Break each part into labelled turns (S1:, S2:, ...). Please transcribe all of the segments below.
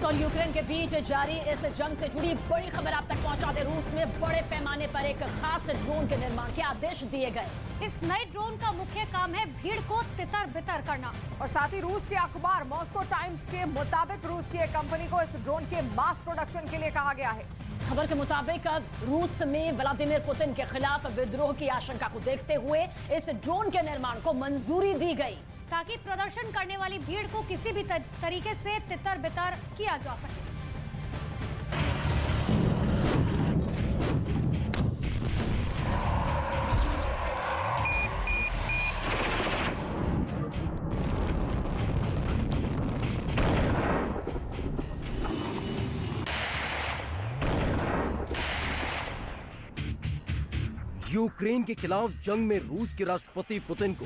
S1: और यूक्रेन के बीच जारी इस जंग से जुड़ी बड़ी खबर आप तक पहुंचा दे। रूस में बड़े पैमाने पर एक खास ड्रोन के निर्माण के आदेश दिए गए।
S2: इस नए ड्रोन का मुख्य काम है भीड़ को तितर बितर करना।
S3: और साथ ही रूस के अखबार मॉस्को टाइम्स के मुताबिक रूस की एक कंपनी को इस ड्रोन के मास प्रोडक्शन के लिए कहा गया है।
S1: खबर के मुताबिक रूस में व्लादिमीर पुतिन के खिलाफ विद्रोह की आशंका को देखते हुए इस ड्रोन के निर्माण को मंजूरी दी गई,
S2: ताकि प्रदर्शन करने वाली भीड़ को किसी भी तरीके से तितर बितर किया जा सके।
S4: यूक्रेन के खिलाफ जंग में रूस के राष्ट्रपति पुतिन को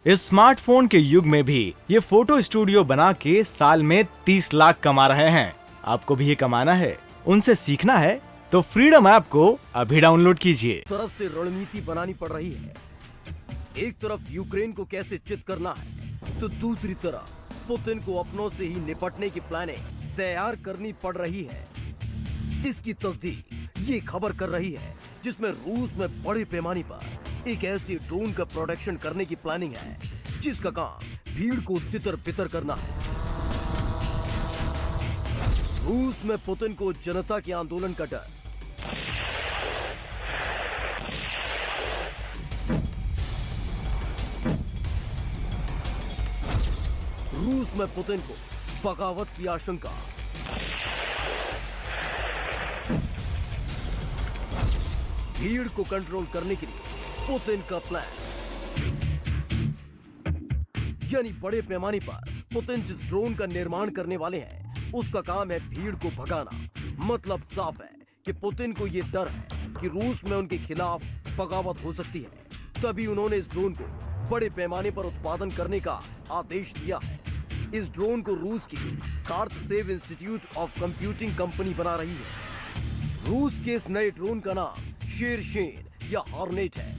S5: इस स्मार्टफोन के युग में भी ये फोटो स्टूडियो बना के साल में 30 लाख कमा रहे हैं। आपको भी ये कमाना है, उनसे सीखना है तो फ्रीडम ऐप को अभी डाउनलोड कीजिए।
S4: तरफ से रणनीति बनानी पड़ रही है। एक तरफ यूक्रेन को कैसे चित करना है तो दूसरी तरफ पुतिन को अपनों से ही निपटने की प्लानिंग तैयार करनी पड़ रही है। इसकी तस्दीक ये खबर कर रही है जिसमें रूस में बड़े पैमाने पर एक ऐसे ड्रोन का प्रोडक्शन करने की प्लानिंग है जिसका काम भीड़ को तितर बितर करना है। रूस में पुतिन को जनता के आंदोलन का डर। रूस में पुतिन को बगावत की आशंका। भीड़ को कंट्रोल करने के लिए पुतिन का प्लान। यानी बड़े पैमाने पर पुतिन जिस ड्रोन का निर्माण करने वाले हैं उसका काम है भीड़ को भगाना। मतलब साफ है कि पुतिन को यह डर है कि रूस में उनके खिलाफ बगावत हो सकती है, तभी उन्होंने इस ड्रोन को बड़े पैमाने पर उत्पादन करने का आदेश दिया है। इस ड्रोन को रूस की कार्तसेव इंस्टीट्यूट ऑफ कंप्यूटिंग कंपनी बना रही है। रूस के इस नए ड्रोन का नाम शेरशेन या हॉर्नेट है।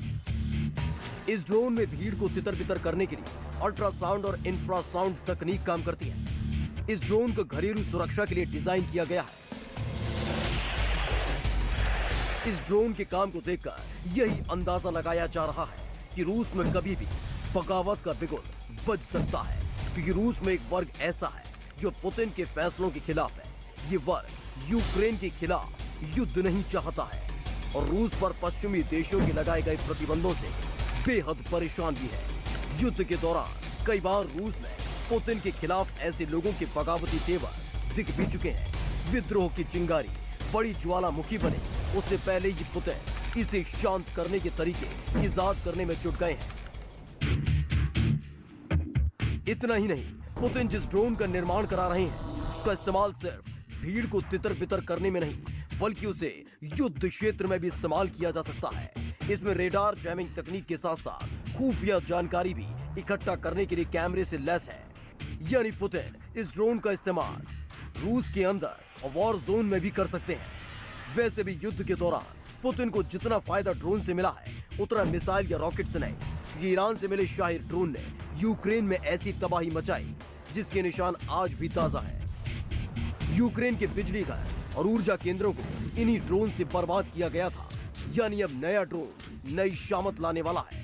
S4: इस ड्रोन में भीड़ को तितर बितर करने के लिए अल्ट्रासाउंड और इंफ्रासाउंड तकनीक काम करती है। इस ड्रोन को घरेलू सुरक्षा के लिए डिजाइन किया गया है। इस ड्रोन के काम को देखकर यही अंदाजा लगाया जा रहा है कि रूस में कभी भी बगावत का बिगुल बज सकता है, क्योंकि रूस में एक वर्ग ऐसा है जो पुतिन के फैसलों के खिलाफ है। ये वर्ग यूक्रेन के खिलाफ युद्ध नहीं चाहता है और रूस पर पश्चिमी देशों के लगाए गए प्रतिबंधों से बेहद परेशान भी है। युद्ध के दौरान कई बार रूस में पुतिन के खिलाफ ऐसे लोगों के बगावती तेवर दिख भी चुके हैं। विद्रोह की चिंगारी बड़ी ज्वालामुखी बने उससे पहले ही पुतिन इसे शांत करने के तरीके इजाद करने में जुट गए हैं। इतना ही नहीं, पुतिन जिस ड्रोन का निर्माण करा रहे हैं उसका इस्तेमाल सिर्फ भीड़ को तितर बितर करने में नहीं बल्कि उसे युद्ध क्षेत्र में भी इस्तेमाल किया जा सकता है। इसमें रेडार जैमिंग तकनीक के साथ साथ खुफिया जानकारी भी इकट्ठा करने के लिए कैमरे से लैस है। यानी पुतिन इस ड्रोन का इस्तेमाल रूस के अंदर और वॉर जोन में भी कर सकते हैं। वैसे भी युद्ध के दौरान पुतिन को जितना फायदा ड्रोन से मिला है उतना मिसाइल या रॉकेट से नहीं। ये ईरान से मिले शाहिद ड्रोन ने यूक्रेन में ऐसी तबाही मचाई जिसके निशान आज भी ताजा है। यूक्रेन के बिजली घर और ऊर्जा केंद्रों को इन्हीं ड्रोन से बर्बाद किया गया था। यानी अब नया ड्रोन नई शामत लाने वाला है।